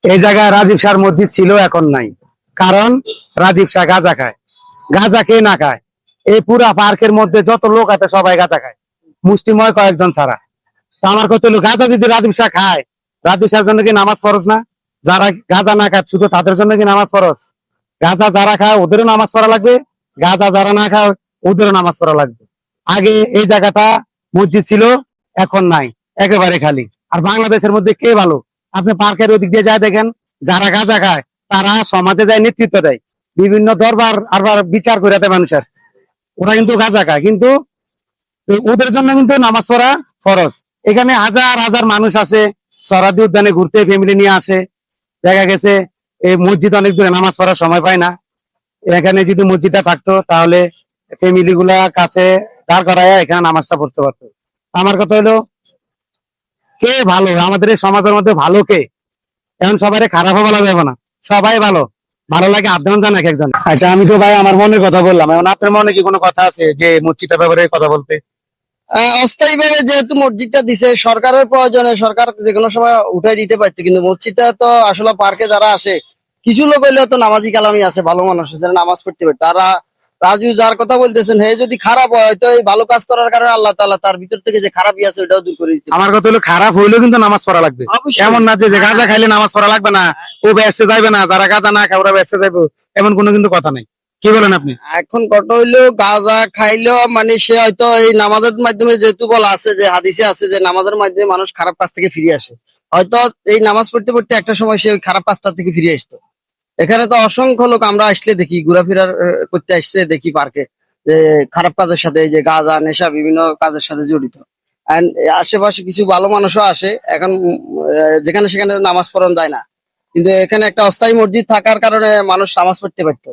এই জায়গায় রাজীব শাহর মসজিদ ছিল, এখন নাই। কারণ রাজীব শাহ গাঁজা খায়। গাঁজা কে না খায়? এই পুরা পার্কের মধ্যে যত লোক আছে সবাই গাঁজা খায়, মুষ্টিময় কয়েকজন ছাড়া। তো আমার কথা হলো, গাঁজা যদি রাজীব শাহ খায়, রাজীব শাহের জন্য কি নামাজ ফরজ না? যারা গাঁজা না খায় শুধু তাদের জন্য কি নামাজ ফরজ? গাঁজা যারা খায় ওদেরও নামাজ পড়া লাগবে, গাঁজা যারা না খায় ওদেরও নামাজ পড়া লাগবে। আগে এই জায়গাটা মসজিদ ছিল, এখন নাই, একেবারে খালি। আর বাংলাদেশের মধ্যে কে ভালো? আপনি পার্কের ওদিক দিয়ে যায় দেখেন, যারা গাঁজা খায় তারা সমাজে যায় নেতৃত্ব দেয়, বিভিন্ন দরবার আবার বিচার করে দেয় মানুষের। ওরা কিন্তু গাঁজা খায়, কিন্তু তো ওদের জন্য কিন্তু নামাজ পড়া ফরজ। এখানে হাজার হাজার মানুষ আসে সরাদি উদ্যানে ঘুরতে, ফ্যামিলি নিয়ে আসে। দেখা গেছে এই মসজিদ অনেক দূরে, নামাজ পড়ার সময় পায় না। এখানে যদি মসজিদটা থাকতো তাহলে ফ্যামিলি গুলা কাছে দাঁড় করায় এখানে নামাজটা পড়তে পারতো। আমার কথা হলো, কে ভালো আমাদের এই সমাজের মধ্যে? ভালো কে? এখন সবাই খারাপও বলা যাবে না, সবাই ভালো। ভালো লাগে আধজন জান এক একজন। আচ্ছা, আমি তো ভাই আমার মনের কথা বললাম, এখন আপনার মনে কি কোনো কথা আছে যে মসজিদটার ব্যাপারে কথা বলতে? অস্থায়ী ভাবে যেহেতু মসজিদটা দিছে, সরকারের প্রয়োজনে সরকার যে কোনো সময় উঠাই দিতে পারতো, কিন্তু মসজিদটা তো আসলে পার্কে যারা আসে কিছু লোক হইলেও তো নামাজি কালামি আছে, ভালো মানুষ আছে যারা নামাজ পড়তে পারে। তারা রাজু যার কথা বলতেছেন, হে যদি খারাপ হয় তো এই ভালো কাজ করার কারণে আল্লাহ তাআলা তার ভিতর থেকে যে খারাপই আছে ওটাও দূর করে দিতে পারে। আমার কথা হলো, খারাপ হইলেও কিন্তু নামাজ পড়া লাগবে। অবশ্যই। এমন না যে যে গাঁজা খাইলে নামাজ পড়া লাগবে না, ও ব্যস্ত যাইবে না, যারা গাঁজা না খায় ওরা ব্যস্ত যাইবো, এমন কোনো কিন্তু কথা নাই। কি বলেন আপনি? এখন কথা হইলো, গাঁজা খাইলেও মানে সে হয়তো এই নামাজের মাধ্যমে, যেহেতু বলা আছে যে হাদিসে আছে যে নামাজের মাধ্যমে মানুষ খারাপ কাজ থেকে ফিরে আসে, হয়তো এই নামাজ পড়তে পড়তে একটা সময় সে ওই খারাপ কাজটা থেকে ফিরে আসতো। এখানে তো অসংখ্য লোক আমরা আসলে দেখি, ঘোরাফেরা করতে আসলে দেখি পার্কে, যে খারাপ কাজের সাথে, এই যে গাঁজা নেশা বিভিন্ন কাজের সাথে জড়িত। And আশেপাশে কিছু ভালো মানুষও আসে এখন, যেখানে সেখানে নামাজ পড়ানো যায় না, কিন্তু এখানে একটা অস্থায়ী মসজিদ থাকার কারণে মানুষ নামাজ পড়তে পারতো।